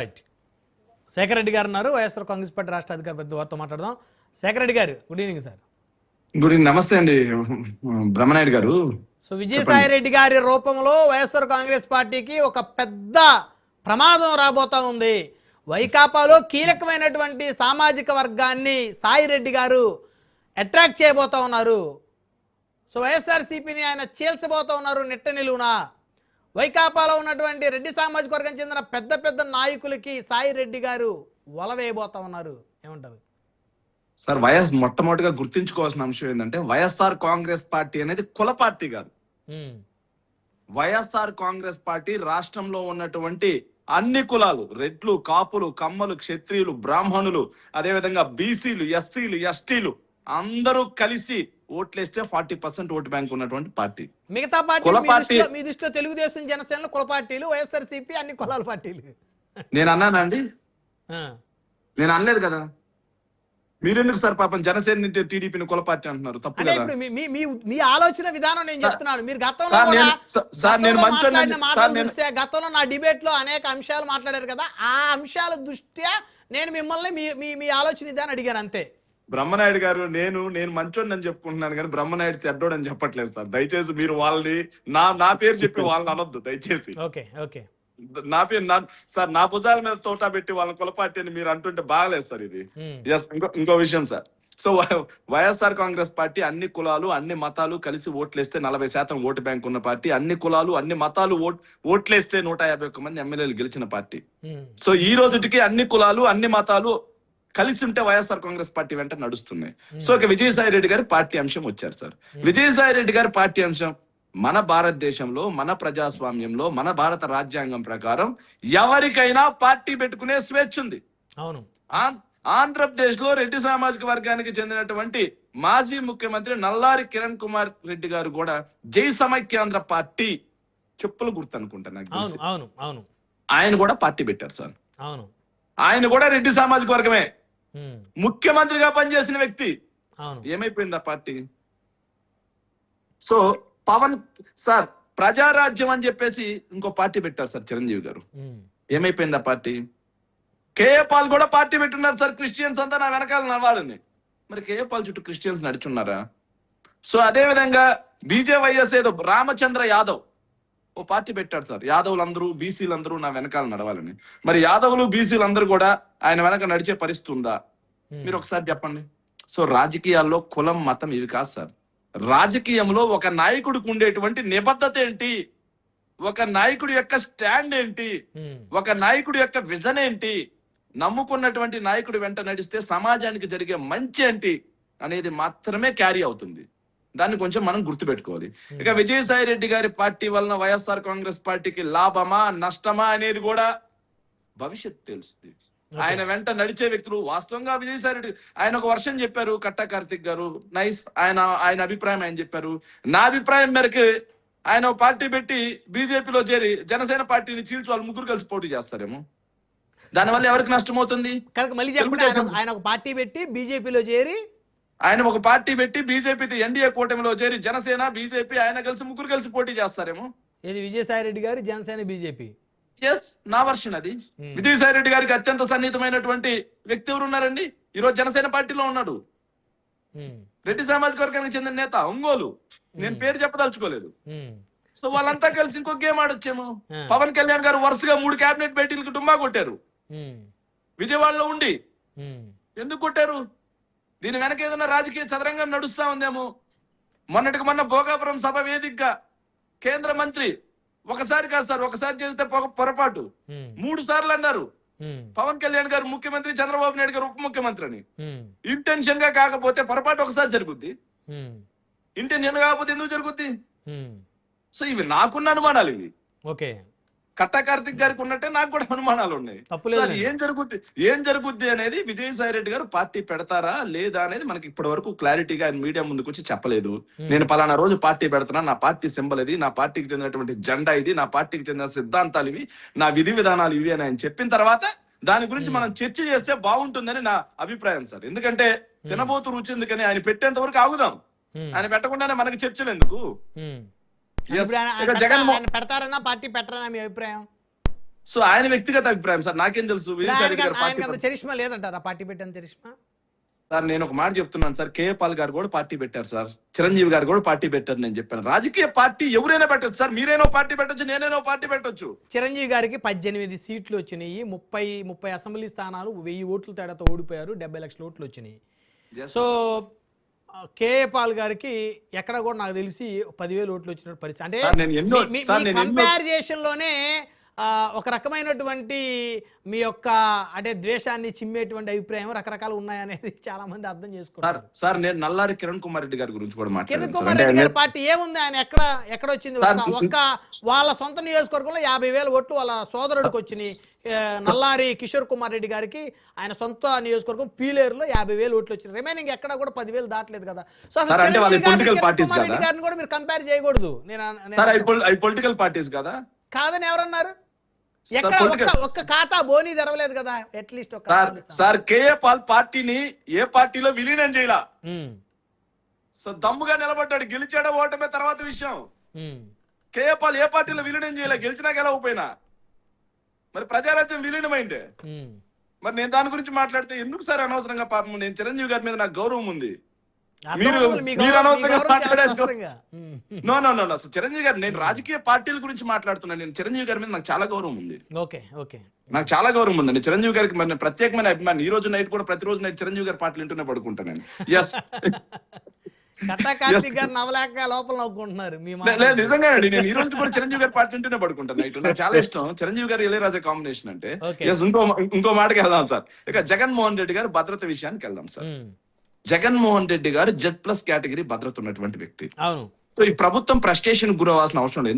Right. Shekhar Reddy గారు ఉన్నారు, YSR Congress party రాష్ట్ర అధికారి పెద్ద వారితో మాట్లాడదాం. శేఖర్ రెడ్డి గారు, good evening sir. Good evening, నమస్తే అండి బ్రహ్మనాయుడు గారు. సో విజయసాయి రెడ్డి గారి రూపంలో వైఎస్ఆర్ కాంగ్రెస్ పార్టీకి ఒక పెద్ద ప్రమాదం రాబోతా ఉంది. వైకాపాలో కీలకమైనటువంటి సామాజిక వర్గాన్ని సాయి రెడ్డి గారు అట్రాక్ట్ చేయబోతా ఉన్నారు. సో వైఎస్ఆర్సీపీని ఆయన చీల్చబోతా ఉన్నారు నిట్ట నిలువున. వైకాపాలో ఉన్నటువంటి రెడ్డి సామాజిక వర్గం చెందిన పెద్ద పెద్ద నాయకులకి సాయి రెడ్డి గారు వల వేయబోతా ఉన్నారు. ఏమంటారు సార్? మొట్టమొదటిగా గుర్తించుకోవాల్సిన అంశం ఏంటంటే వైఎస్ఆర్ కాంగ్రెస్ పార్టీ అనేది కుల పార్టీ కాదు. వైఎస్ఆర్ కాంగ్రెస్ పార్టీ రాష్ట్రంలో ఉన్నటువంటి అన్ని కులాలు, రెడ్లు, కాపులు, కమ్మలు, క్షత్రియులు, బ్రాహ్మణులు, అదేవిధంగా బీసీలు, ఎస్సీలు, ఎస్టీలు అందరూ కలిసి ఓట్లేస్తే 40% ఓటు బ్యాంక్ ఉన్నటువంటి పార్టీ. మిగతా పార్టీ మీ దృష్టిలో తెలుగుదేశం, జనసేనలో కుల పార్టీలు, వైఎస్ఆర్సీపీ అన్ని కులాల పార్టీలు. నేను అన్నానండి? నేను అనలేదు కదా. మీరెందుకు సార్ పాపం జనసేన టీడీపీని కుల పార్టీ అంటున్నారు? తప్పు కదా. మీ ఆలోచన విధానం నేను చెప్తున్నాను. మీరు గతంలో నా డిబేట్ లో అనేక అంశాలు మాట్లాడారు కదా, ఆ అంశాల దృష్ట్యా నేను మిమ్మల్ని మీ ఆలోచన విధానం అడిగాను అంతే. బ్రహ్మనాయుడు గారు, నేను మంచోడిని అని చెప్పుకుంటున్నాను కానీ బ్రహ్మనాయుడు చెడ్డోడు అని చెప్పట్లేదు సార్. దయచేసి మీరు వాళ్ళని నా పేరు చెప్పి వాళ్ళని అనొద్దు దయచేసి. Okay okay. నా పేరు సార్, నా భుజాల మీద తోటా పెట్టి వాళ్ళని కులపార్టీ అని మీరు అంటుంటే బాగలేదు సార్ ఇది. ఇంకో విషయం sir. So YSR Congress party అన్ని కులాలు, అన్ని మతాలు కలిసి ఓట్లేస్తే 40% ఓటు బ్యాంక్ ఉన్న పార్టీ. అన్ని కులాలు, అన్ని మతాలు ఓట్లేస్తే 151 మంది ఎమ్మెల్యేలు గెలిచిన పార్టీ. సో ఈ రోజుకి అన్ని కులాలు, అన్ని మతాలు కలిసి ఉంటే వైఎస్ఆర్ కాంగ్రెస్ పార్టీ వెంట నడుస్తున్నాయి. సో ఇక విజయసాయి రెడ్డి గారి పార్టీ అంశం వచ్చారు సార్. విజయసాయి రెడ్డి గారి పార్టీ అంశం మన భారతదేశంలో, మన ప్రజాస్వామ్యంలో, మన భారత రాజ్యాంగం ప్రకారం ఎవరికైనా పార్టీ పెట్టుకునే స్వేచ్ఛ ఉంది. అవును. ఆంధ్రప్రదేశ్ లో రెడ్డి సామాజిక వర్గానికి చెందినటువంటి మాజీ ముఖ్యమంత్రి నల్లారి కిరణ్ కుమార్ రెడ్డి గారు కూడా జై సమైక్యాంధ్ర పార్టీ చెప్పులు గుర్తు అనుకుంటా నాకు తెలిసి. ఆయన కూడా పార్టీ పెట్టారు సార్. అవును. ఆయన కూడా రెడ్డి సామాజిక వర్గమే. ముఖ్యమంత్రిగా పనిచేసిన వ్యక్తి. ఏమైపోయింది ఆ పార్టీ? సో పవన్ సార్ ప్రజారాజ్యం అని చెప్పేసి ఇంకో పార్టీ పెట్టారు సార్ చిరంజీవి గారు. ఏమైపోయింది ఆ పార్టీ? కేఏ పాల్ కూడా పార్టీ పెట్టున్నారు సార్. క్రిస్టియన్స్ అంతా నా వెనకాల నడవాలని. మరి కేఏ పాల్ చుట్టూ క్రిస్టియన్స్ నడుచున్నారా? సో అదే విధంగా బీజేవైఎస్ ఏదో రామచంద్ర యాదవ్ ఓ పార్టీ పెట్టాడు సార్. యాదవులందరూ, బీసీలందరూ నా వెనకాల నడవాలని. మరి యాదవులు, బీసీలందరూ కూడా ఆయన వెనక నడిచే పరిస్థితి ఉందా? మీరు ఒకసారి చెప్పండి. సో రాజకీయాల్లో కులం, మతం ఇవి కాదు సార్. రాజకీయంలో ఒక నాయకుడికి ఉండేటువంటి నిబద్ధత ఏంటి, ఒక నాయకుడి యొక్క స్టాండ్ ఏంటి, ఒక నాయకుడి యొక్క విజన్ ఏంటి, నమ్ముకున్నటువంటి నాయకుడి వెంట నడిస్తే సమాజానికి జరిగే మంచి ఏంటి అనేది మాత్రమే క్యారీ అవుతుంది. దాన్ని కొంచెం మనం గుర్తుపెట్టుకోవాలి. ఇక విజయసాయి రెడ్డి గారి పార్టీ వలన వైఎస్ఆర్ కాంగ్రెస్ పార్టీకి లాభమా నష్టమా అనేది కూడా భవిష్యత్తు తెలుస్తుంది. ఆయన వెంట నడిచే వ్యక్తులు వాస్తవంగా విజయసాయి రెడ్డి ఆయన ఒక వర్షం చెప్పారు. కట్టా కార్తిక్ గారు నైస్, ఆయన అభిప్రాయం ఆయన చెప్పారు. నా అభిప్రాయం మేరకు ఆయన పార్టీ పెట్టి బీజేపీలో చేరి జనసేన పార్టీని చీల్చి వాళ్ళు ముగ్గురు కలిసి పోటీ చేస్తారేమో. దానివల్ల ఎవరికి నష్టం అవుతుంది? ఆయన ఒక పార్టీ పెట్టి బీజేపీలో చేరి బీజేపీ ఎన్డీఏ కూటమిలో చేరి జనసేన, బీజేపీ ఆయన కలిసి ముగ్గురు కలిసి పోటీ చేస్తారేమో. ఇది విజయసాయి రెడ్డి గారు, జనసేన, బీజేపీ. ఎస్, నా వర్షన్ అది. విజయసాయి రెడ్డి గారికి అత్యంత సన్నిహితమైనటువంటి వ్యక్తి ఎవరు ఉన్నారండి? ఈరోజు జనసేన పార్టీలో ఉన్నాడు. రెడ్డి సామాజిక వర్గానికి చెందిన నేత, ఒంగోలు. నేను పేరు చెప్పదలుచుకోలేదు. సో వాళ్ళంతా కలిసి ఇంకో గేమ్ ఆడొచ్చేమో. పవన్ కళ్యాణ్ గారు వరుసగా 3 కేబినెట్ భేటీలకు డుమ్మా కొట్టారు విజయవాడలో ఉండి. ఎందుకు కొట్టారు? దీని వెనక ఏదైనా రాజకీయ చదరంగం నడుస్తా ఉందేమో. మొన్నటికి మొన్న భోగాపురం సభ వేదికగా కేంద్ర మంత్రి ఒకసారి కాదు సార్, ఒకసారి చేస్తే పొరపాటు 3 సార్లు అన్నారు పవన్ కళ్యాణ్ గారు ముఖ్యమంత్రి, చంద్రబాబు నాయుడు గారు ఉప ముఖ్యమంత్రి అని. ఇంటెన్షన్ గా కాకపోతే పొరపాటు ఒకసారి జరుగుద్ది, ఇంటెన్షన్ కాకపోతే ఎందుకు జరుగుద్ది? సో ఇవి నాకున్న అనుమానాలు. ఇవి ఓకే. కట్టా కార్తిక్ గారికి ఉన్నట్టే నాకు కూడా అనుమానాలు ఉన్నాయి. ఏం జరుగుద్ది అనేది విజయసాయి రెడ్డి గారు పార్టీ పెడతారా లేదా అనేది మనకి ఇప్పటి వరకు క్లారిటీగా ఆయన మీడియా ముందుకు వచ్చి చెప్పలేదు. నేను పలానా రోజు పార్టీ పెడతానా, నా పార్టీ సింబల్ ఇది, నా పార్టీకి చెందినటువంటి జెండా ఇది, నా పార్టీకి చెందిన సిద్ధాంతాలు ఇవి, నా విధి విధానాలు ఇవి అని ఆయన చెప్పిన తర్వాత దాని గురించి మనం చర్చ చేస్తే బాగుంటుందని నా అభిప్రాయం సార్. ఎందుకంటే తినబోతు రుచి ఎందుకని ఆయన పెట్టేంత వరకు ఆగుదాం. ఆయన పెట్టకుండానే మనకి చర్చలు ఎందుకు? పెడతారన్నా పార్టీ పెట్టరన్నా మీ అభిప్రాయం? సో ఆయన వ్యక్తిగత అభిప్రాయం సార్, నాకేం తెలుసు విజయసాయి రెడ్డి గారు పార్టీ ఆయనకి అంత చరిష్మా లేదంటారా పార్టీ పెట్టిన చరిష్మా? సార్ నేను ఒక మాట చెప్తున్నాను సార్, కేఏ పాల్ గారు కూడా పార్టీ పెట్టారు సార్, చిరంజీవి గారు కూడా పార్టీ పెట్టారు. నేను చెప్పాను రాజకీయ పార్టీ ఎవరైనా పెట్టొచ్చు సార్, మీరైనా పార్టీ పెట్టొచ్చు, నేనైనా పార్టీ పెట్టొచ్చు. చిరంజీవి గారికి 18 సీట్లు వచ్చినాయి, 30 అసెంబ్లీ స్థానాలు 1000 ఓట్ల తేడాతో ఓడిపోయారు, 70 లక్షల ఓట్లు వచ్చినాయి. సో కేఏ పాల్ గారికి ఎక్కడ కూడా నాకు తెలిసి 10,000 ఓట్లు వచ్చినట్టు పరిస్థితి. అంటే కంపారిజేషన్ లోనే ఒక రకమైనటువంటి మీ యొక్క అంటే ద్వేషాన్ని చిమ్మేటువంటి అభిప్రాయం రకరకాలు ఉన్నాయనేది చాలా మంది అర్థం చేసుకుంటారు. సార్ నేను నల్లారి కిరణ్ కుమార్ రెడ్డి గారి గురించి కూడా మాట్లాడాను. కిరణ్ కుమార్ రెడ్డి గారి పార్టీ ఏముంది, ఆయన ఎక్కడ వచ్చింది? ఒక్క వాళ్ళ సొంత నియోజకవర్గంలో 50,000 ఓట్లు వాళ్ళ సోదరుడికి వచ్చినాయి. నల్లారి కిషోర్ కుమార్ రెడ్డి గారికి ఆయన సొంత నియోజకవర్గం పీలేరులో 50,000 ఓట్లు వచ్చినాయి. రిమైనింగ్ ఎక్కడ కూడా 10,000 దాటలేదు కదా. సో గారిని కూడా మీరు కంపేర్ చేయకూడదు. పొలిటికల్ పార్టీస్ కదా కాదని ఎవరన్నారు? ఎక్కడ ఒక్క ఖాతా బోనీ తెరవలేదు కదా అట్లీస్ట్. సార్ కేఏ పాల్ పార్టీని ఏ పార్టీలో విలీనం చేయలా. సో దమ్ముగా నిలబడ్డాడు, గెలిచాడా ఓటమే తర్వాత విషయం. కేఏ పాల్ ఏ పార్టీలో విలీనం చేయలే, గెలిచినా గెలవపోయినా. మరి ప్రజారాజ్యం విలీనమైందే. మరి నేను దాని గురించి మాట్లాడితే ఎందుకు సార్ అనవసరంగా? పాపం నేను చిరంజీవి గారి మీద నాకు గౌరవం ఉంది, మీరు అనవసరంగా మాట్లాడారు. నో నో నో చిరంజీవి గారు, నేను రాజకీయ పార్టీల గురించి మాట్లాడుతున్నాను. నేను చిరంజీవి గారి మీద నాకు చాలా గౌరవం ఉంది. నాకు చాలా గౌరవం ఉందండి చిరంజీవి గారికి. మరి నేను ప్రత్యేకమైన అభిమాని. ఈ రోజు నైట్ కూడా ప్రతిరోజు నైట్ చిరంజీవి గారి పాటలు వింటూనే పడుకుంటాను నేను. ఎస్ నిజంగా అండి, నేను ఈ రోజు కూడా చిరంజీవి గారి పాటలు వింటూనే పడుకుంటాను నైట్. నాకు చాలా ఇష్టం చిరంజీవి గారు ఇళయరాజా కాంబినేషన్ అంటే. ఎస్ ఇంకో మాటకి వెళ్దాం సార్. ఇక జగన్మోహన్ రెడ్డి గారు భద్రత విషయానికి వెళ్దాం సార్. జగన్మోహన్ రెడ్డి గారు Z+ కేటగిరీ భద్రత ఉన్నటువంటి వ్యక్తి. సో ఈ ప్రభుత్వం ఫ్రస్ట్రేషన్ గురవాల్సిన అవసరం లేదు.